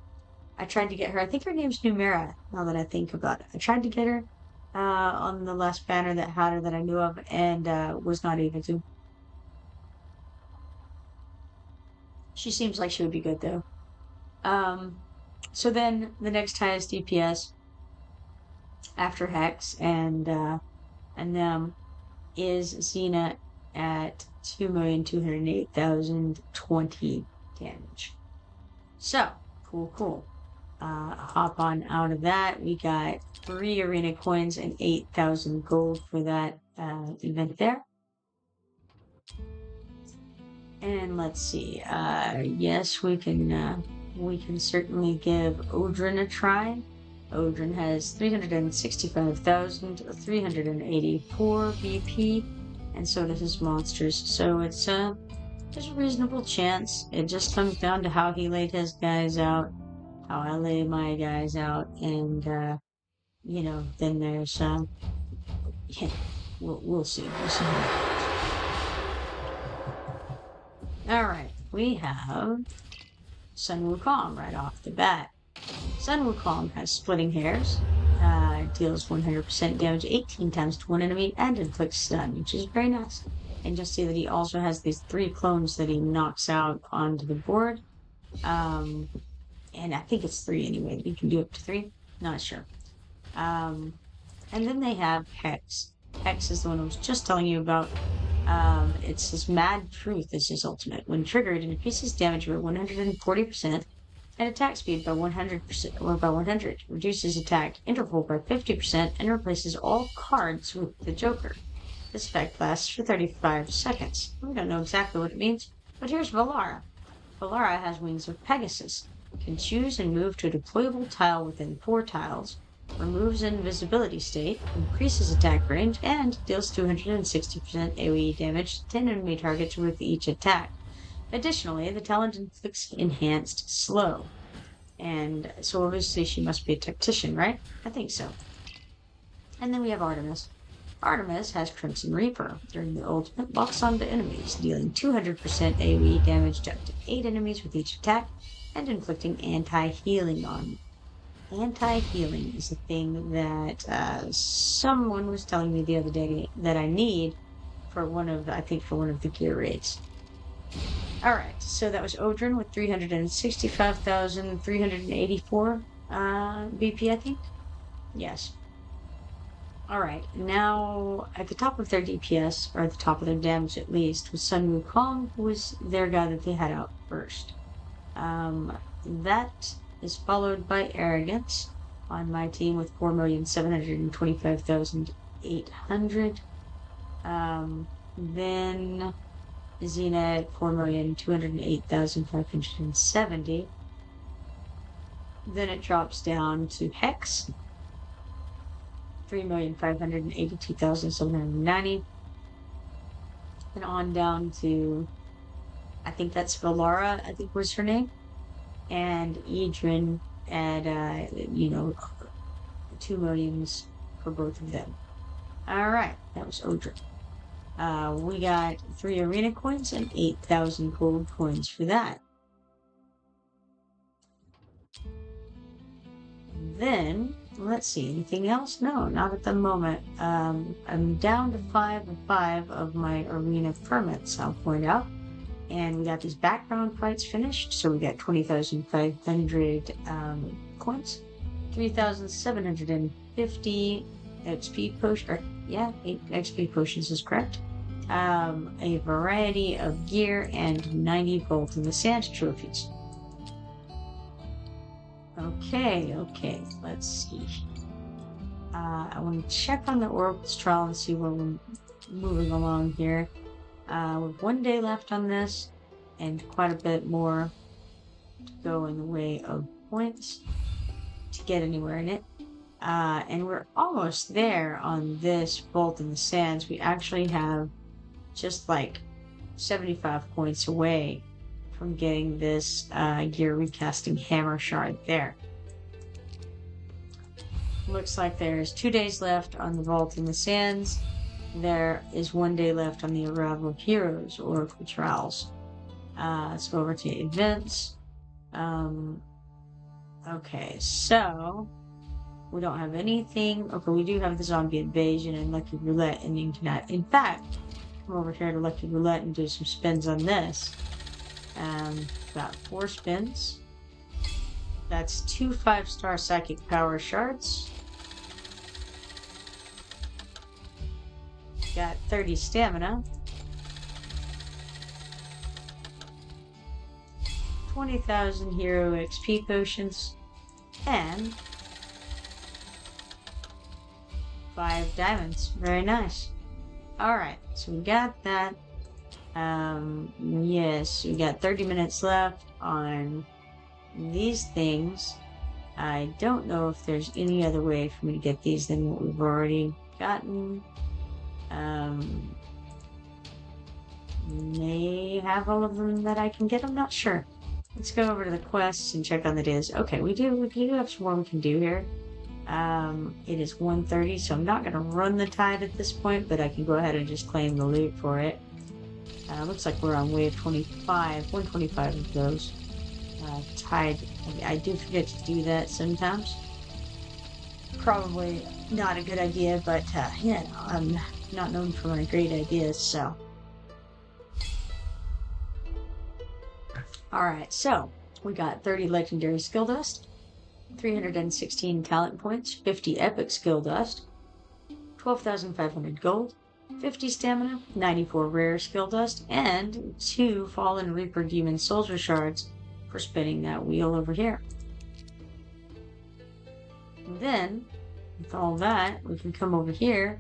Speaker 1: I tried to get her. I think her name's Numera, now that I think about it. I tried to get her. on the last banner that had her that I knew of, and was not able to. She seems like she would be good though. So then the next highest DPS after Hex and them is Xena at 2,208,020 damage. So cool. Hop on out of that. We got 3 arena coins and 8,000 gold for that event there. And let's see. Yes, we can certainly give Odrin a try. Odrin has 365,384 BP, and so does his monsters. So there's a reasonable chance. It just comes down to how he laid his guys out, how I lay my guys out, and then there's yeah, we'll see. We'll see how it goes. All right, we have Sun Wukong right off the bat. Sun Wukong has Splitting Hairs, deals 100% damage 18 times to one enemy, and inflicts stun, which is very nice. And you'll see that he also has these 3 clones that he knocks out onto the board. And I think it's 3 anyway. You can do up to 3. Not sure. And then they have Hex. Hex is the one I was just telling you about. It's his Mad Truth is his ultimate. When triggered, it increases damage by 140% and attack speed by 100% or by 100. Reduces attack interval by 50% and replaces all cards with the Joker. This effect lasts for 35 seconds. We don't know exactly what it means, but here's Valara. Valara has wings of Pegasus. Can choose and move to a deployable tile within 4 tiles. Removes invisibility state, increases attack range, and deals 260% AoE damage to 10 enemy targets with each attack. Additionally, the talent inflicts enhanced slow. And so obviously she must be a tactician, right? I think so. And then we have Artemis. Artemis has Crimson Reaper. During the ultimate, locks onto enemies, dealing 200% AoE damage to up to 8 enemies with each attack, and inflicting anti-healing on them. Anti-healing is a thing that someone was telling me the other day that I need for one of the gear raids. Alright, so that was Odrin with 365,384 BP, I think? Yes. Alright, now at the top of their DPS, or at the top of their damage at least, was Sun Wukong, who was their guy that they had out first. That is followed by Arrogance on my team with 4,725,800. Then Xena at 4,208,570. Then it drops down to Hex, 3,582,790. And on down to, I think that's Valara, I think was her name. And Idrin at 2 millions for both of them. Alright, that was Odrin. We got 3 arena coins and 8,000 gold coins for that. Then, let's see, anything else? No, not at the moment. I'm down to 5 of 5 of my arena permits, I'll point out. And we got these background fights finished, so we got 20,500 coins, 3,750 XP potions, 8 XP potions is correct, a variety of gear, and 90 Vault in the Sand trophies. Okay, let's see. I want to check on the Oracle's trial and see where we're moving along here. With 1 day left on this, and quite a bit more to go in the way of points to get anywhere in it. And we're almost there on this Vault in the Sands. We actually have just like 75 points away from getting this gear recasting hammer shard there. Looks like there's 2 days left on the Vault in the Sands. There is 1 day left on the Arrival of Heroes Oracle Trials. Let's go over to events. Okay, so We don't have anything. Okay, we do have the zombie invasion and lucky roulette, and you cannot. In fact, come over here to lucky roulette and do some spins on this. Got 4 spins. That's 2 5-star psychic power shards. Got 30 stamina. 20,000 hero XP potions. And 5 diamonds. Very nice. Alright, so we got that. Yes, we got 30 minutes left on these things. I don't know if there's any other way for me to get these than what we've already gotten. May have all of them that I can get. I'm not sure. Let's go over to the quests and check on the days. Okay, we do have some more we can do here. It is 1:30, so I'm not going to run the tide at this point, but I can go ahead and just claim the loot for it. Looks like we're on wave 25, 125 of those. Tide, I do forget to do that sometimes. Probably not a good idea, but yeah, I'm not known for my great ideas, so. Alright, so we got 30 legendary skill dust, 316 talent points, 50 epic skill dust, 12,500 gold, 50 stamina, 94 rare skill dust, and 2 fallen reaper demon soldier shards for spinning that wheel over here. And then, with all that, we can come over here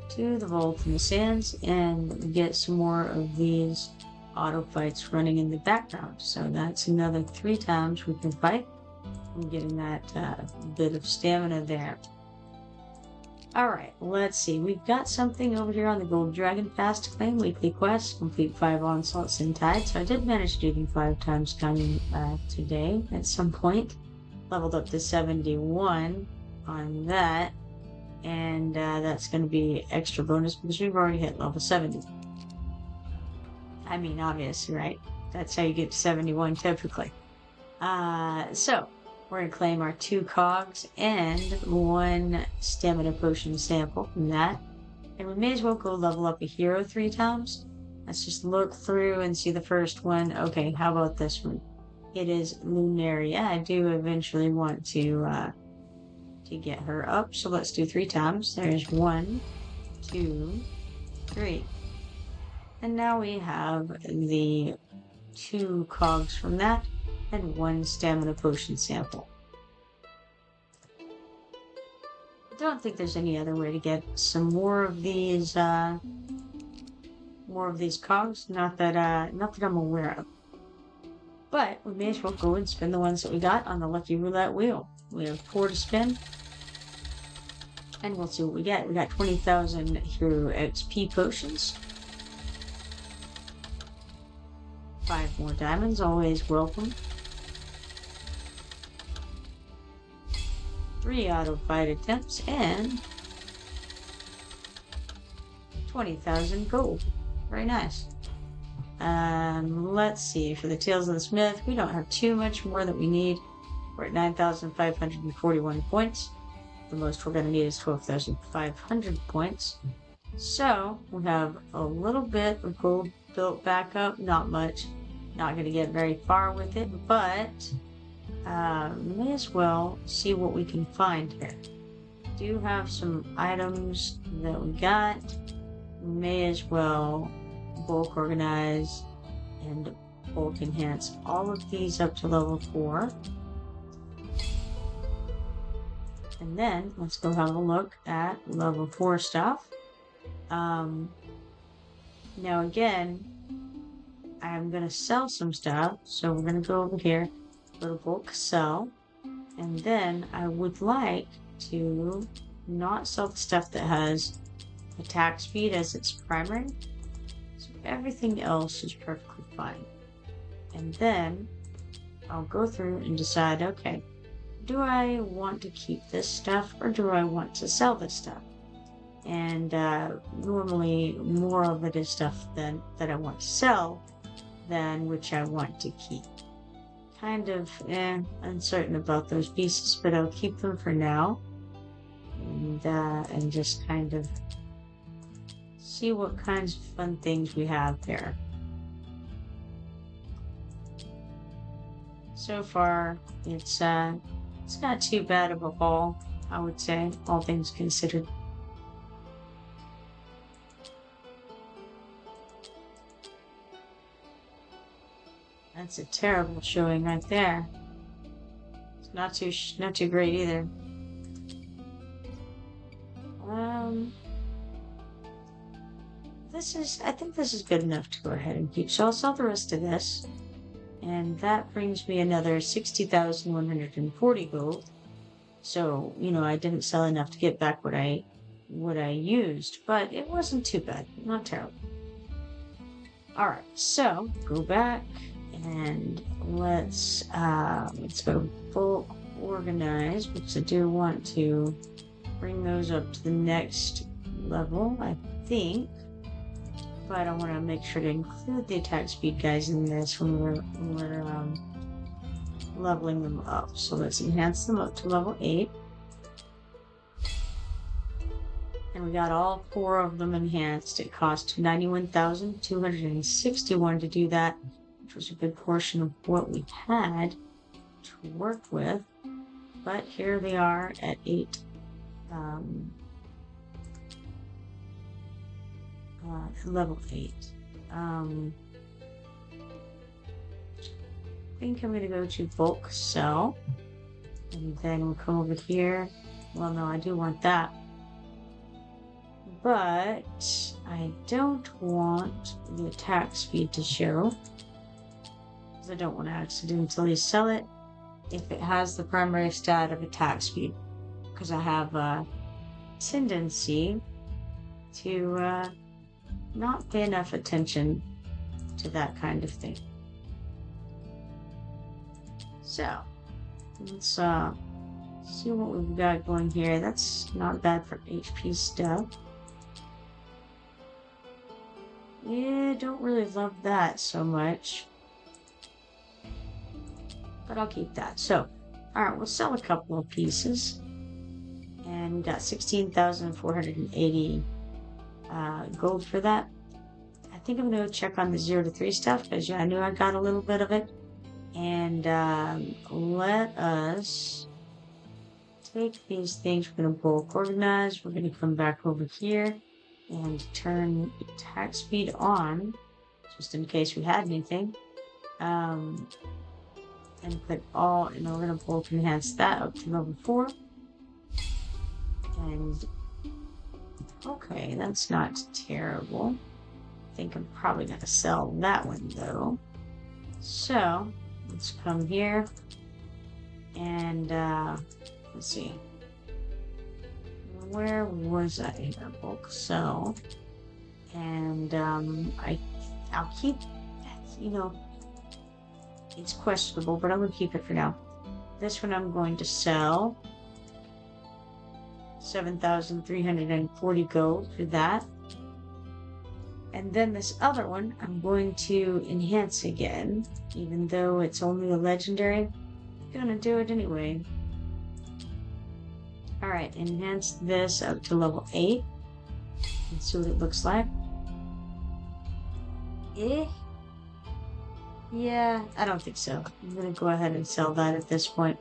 Speaker 1: to the vault in the sands and get some more of these auto fights running in the background. So that's another 3 times we can fight. I'm getting that bit of stamina there. Alright, let's see. We've got something over here on the Gold Dragon Fast Claim weekly quest. Complete 5 onslaughts in tide. So I did manage to do them 5 times coming today at some point. Leveled up to 71 on that. And that's going to be extra bonus because we've already hit level 70. I mean, obviously, right? That's how you get to 71 typically. So we're going to claim our 2 cogs and 1 stamina potion sample from that. And we may as well go level up a hero 3 times. Let's just look through and see the first one. Okay, how about this one? It is Lunaria. I do eventually want to get her up. So let's do 3 times. There's 1, 2, 3. And now we have the 2 cogs from that and 1 stamina potion sample. I don't think there's any other way to get some more of these cogs. Not that I'm aware of. But we may as well go and spin the ones that we got on the lucky roulette wheel. We have 4 to spin. And we'll see what we get. We got 20,000 hero XP potions. 5 more diamonds, always welcome. 3 auto fight attempts and 20,000 gold. Very nice. Let's see, for the Tales of the Smith, we don't have too much more that we need. We're at 9,541 points. The most we're going to need is 12,500 points. So, we have a little bit of gold built back up, not much. Not going to get very far with it, but may as well see what we can find here. Do have some items that we got. May as well bulk organize and bulk enhance all of these up to level 4. And then let's go have a look at level 4 stuff. Now again, I'm going to sell some stuff, so we're going to go over here, go to bulk sell, and then I would like to not sell the stuff that has attack speed as its primary, so everything else is perfectly fine. And then I'll go through and decide, okay, do I want to keep this stuff or do I want to sell this stuff? And normally more of it is stuff that I want to sell than which I want to keep. Kind of uncertain about those pieces, but I'll keep them for now. and just kind of see what kinds of fun things we have there. So far, it's not too bad of a haul, I would say, all things considered. That's a terrible showing right there. It's not too great either. I think this is good enough to go ahead and keep. So I'll sell the rest of this. And that brings me another 60,140 gold. So, I didn't sell enough to get back what I used, but it wasn't too bad. Not terrible. Alright, so go back and let's go bulk organize, because I do want to bring those up to the next level, I think. But I want to make sure to include the attack speed guys in this when we're leveling them up. So let's enhance them up to level 8. And we got all 4 of them enhanced. It cost 91,261 to do that, which was a good portion of what we had to work with. But here they are at 8. Level 8. I think I'm going to go to bulk sell. And then we'll come over here. Well, no, I do want that. But I don't want the attack speed to show, because I don't want to accidentally sell it if it has the primary stat of attack speed, because I have a tendency to not pay enough attention to that kind of thing. So let's see what we've got going here. That's not bad for HP stuff. Yeah, don't really love that so much, but I'll keep that. So, alright, we'll sell a couple of pieces, and we got 16,480 gold for that. I think I'm going to check on the 0 to 3 stuff, because I knew I got a little bit of it. And let us take these things. We're going to bulk organize. We're going to come back over here and turn attack speed on, just in case we had anything. And put all, and we're going to bulk enhance that up to level 4. And okay, that's not terrible. I think I'm probably going to sell that one though. So let's come here and let's see. Where was I here? Bulk sell. And I'll keep, it's questionable, but I'm going to keep it for now. This one I'm going to sell 7,340 gold for that. And then this other one I'm going to enhance again, even though it's only a legendary. I'm gonna do it anyway. Alright, enhance this up to level 8. Let's see what it looks like. Yeah, I don't think so. I'm gonna go ahead and sell that at this point.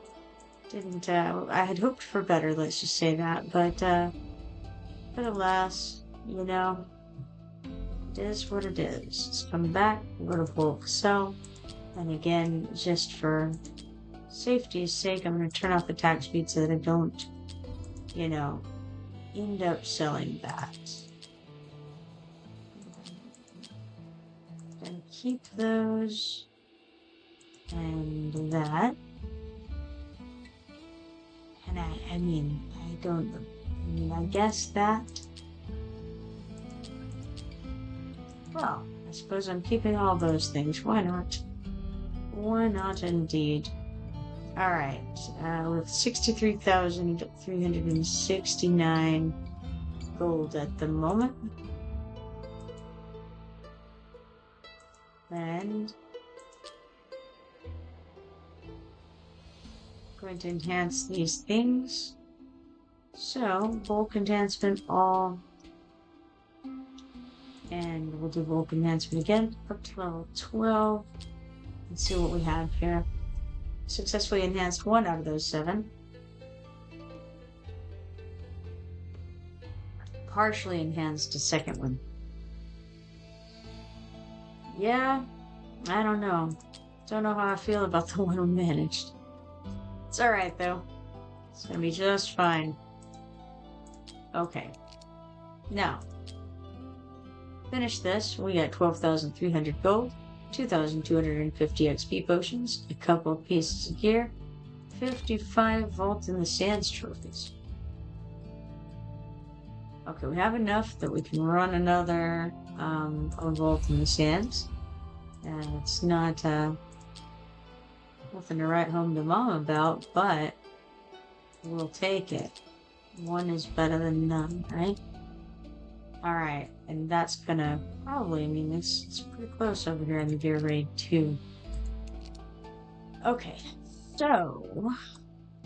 Speaker 1: I had hoped for better, let's just say that, but alas, it is what it is. Let's come back, we'll go to bulk sell, and again, just for safety's sake, I'm going to turn off attack speed so that I don't, end up selling that. I'm going to keep those, and that. And I guess that. Well, I suppose I'm keeping all those things. Why not? Why not indeed? Alright, with 63,369 gold at the moment. And going to enhance these things. So, bulk enhancement all. And we'll do bulk enhancement again, up to level 12. Let's see what we have here. Successfully enhanced 1 out of those 7. Partially enhanced a second one. Yeah, I don't know. Don't know how I feel about the one we managed. It's alright though. It's gonna be just fine. Okay. Now, finish this. We got 12,300 gold, 2,250 XP potions, a couple of pieces of gear, 55 Vault in the Sands trophies. Okay, we have enough that we can run another Vault in the Sands. And it's not nothing to write home to Mom about, but we'll take it. One is better than none, right? Alright, and that's gonna probably mean it's pretty close over here in the gear raid too. Okay, so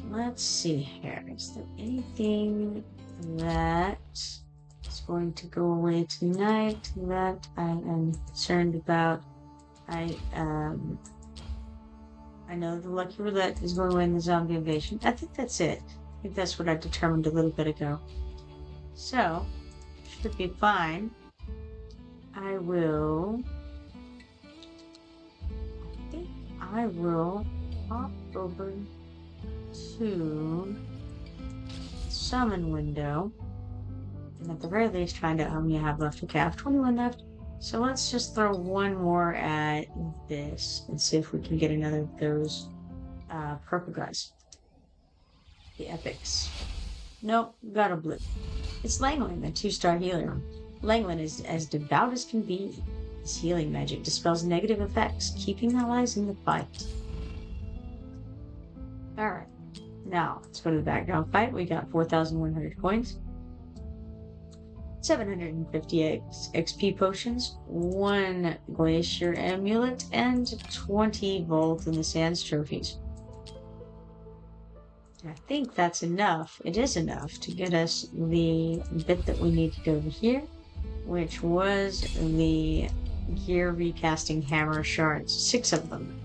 Speaker 1: let's see here. Is there anything that is going to go away tonight that I am concerned about? I know the Lucky Roulette is going away in the zombie invasion. I think that's it. I think that's what I determined a little bit ago. So, should be fine. I think I will hop over to summon window. And at the very least find out how many I have left. Okay, I have 21 left. So let's just throw one more at this and see if we can get another of those purple guys. The epics. Nope, got a blue. It's Langland, a 2-star healer. Langland is as devout as can be. His healing magic dispels negative effects, keeping allies in the fight. Alright, now let's go to the background fight. We got 4,100 coins. 750 XP potions, 1 Glacier Amulet, and 20 Vault in the Sands trophies. I think that's enough. It is enough to get us the bit that we needed over here, which was the gear recasting hammer shards. 6 of them.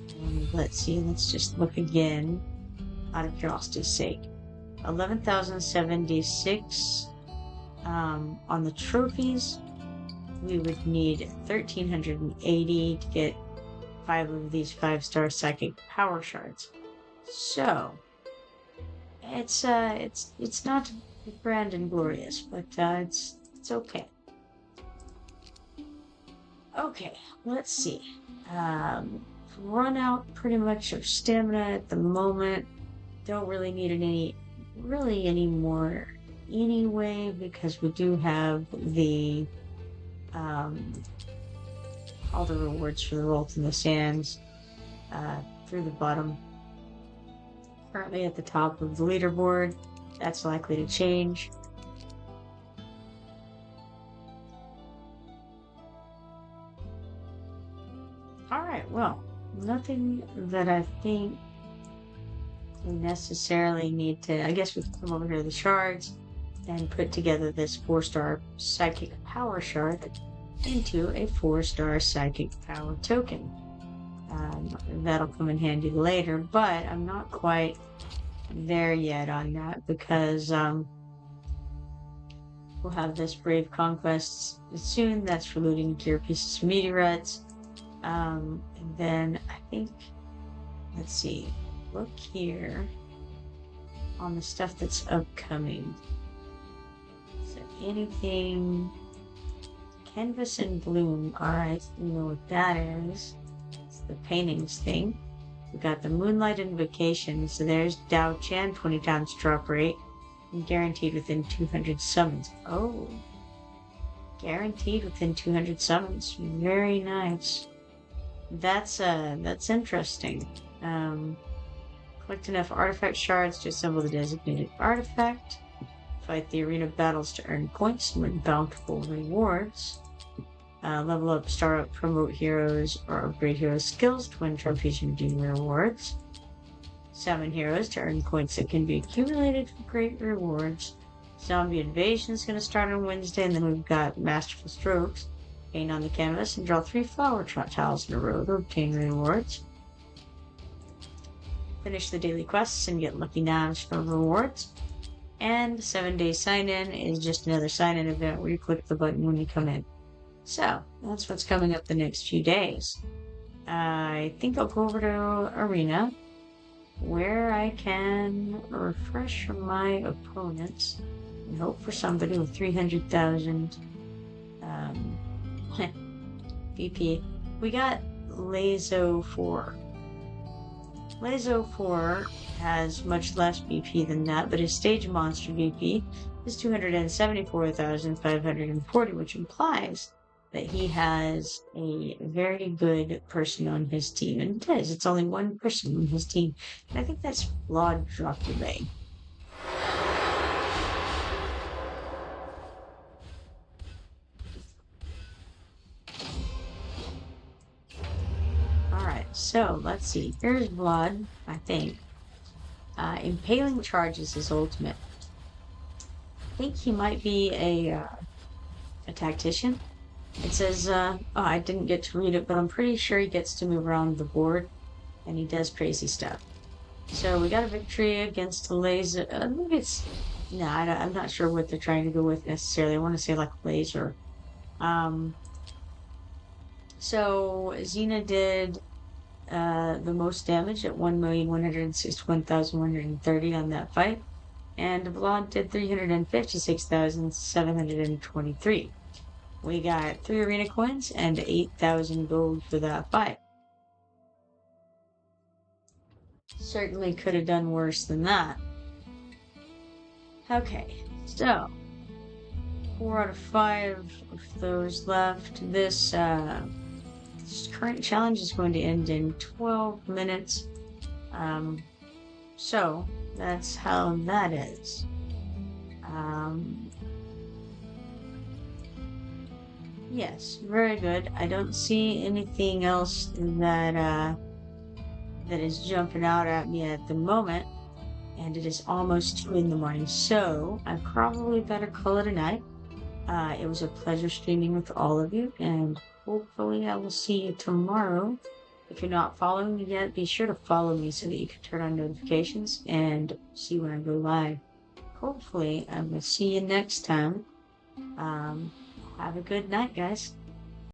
Speaker 1: And let's see, let's just look again out of curiosity's sake. 11,076 on the trophies. We would need 1,380 to get 5 of these 5-star psychic power shards. So it's not grand and glorious, but it's okay. Okay, let's see. Run out pretty much of stamina at the moment. Don't really need any more anyway, because we do have the all the rewards for the Vault in the Sands through the bottom. Currently at the top of the leaderboard. That's likely to change. Alright, well, nothing that I think we necessarily need to... I guess we can come over here to the shards and put together this 4-star psychic power shard into a 4-star psychic power token. That'll come in handy later, but I'm not quite there yet on that because we'll have this Brave Conquests soon. That's for looting gear pieces of meteorites. And then I think, let's see, look here on the stuff that's upcoming. Is there anything? Canvas and Bloom. Alright, you know what that is. The paintings thing. We got the Moonlight Invocation, so there's Dao Chan, 20 times drop rate, and guaranteed within 200 summons. Oh, guaranteed within 200 summons. Very nice. That's interesting. Collect enough artifact shards to assemble the designated artifact. Fight the arena battles to earn points and win bountiful rewards. Level up, star up, promote heroes, or upgrade heroes' skills to win trophies and redeem rewards. Summon heroes to earn points that can be accumulated for great rewards. Zombie Invasion is going to start on Wednesday, and then we've got Masterful Strokes. Paint on the canvas and draw 3 flower tiles in a row to obtain rewards. Finish the daily quests and get lucky knives for rewards. And 7-day sign-in is just another sign-in event where you click the button when you come in. So, that's what's coming up the next few days. I think I'll go over to Arena, where I can refresh my opponents and hope for somebody with 300,000 BP. We got Lazo 4. Lazo 4 has much less BP than that, but his stage monster BP is 274,540, which implies that he has a very good person on his team. And it is. It's only one person on his team. And I think that's flawed drop delay. Alright, so let's see. Here's Vlad, I think. Impaling Charge is his ultimate. I think he might be a tactician. It says, I didn't get to read it, but I'm pretty sure he gets to move around the board, and he does crazy stuff. So we got a victory against the laser. Maybe it's... No, I'm not sure what they're trying to go with necessarily. I want to say like laser. So Xena did the most damage at 1,161,130 on that fight, and Vlad did 356,723. We got 3 arena coins and 8,000 gold for that fight. Certainly could have done worse than that. Okay, so 4 out of 5 of those left. This current challenge is going to end in 12 minutes. So that's how that is. Yes, very good. I don't see anything else that is jumping out at me at the moment, and it is almost 2 in the morning, so I probably better call it a night. It was a pleasure streaming with all of you, and hopefully I will see you tomorrow. If you're not following me yet, be sure to follow me so that you can turn on notifications and see when I go live. Hopefully I will see you next time. Have a good night, guys.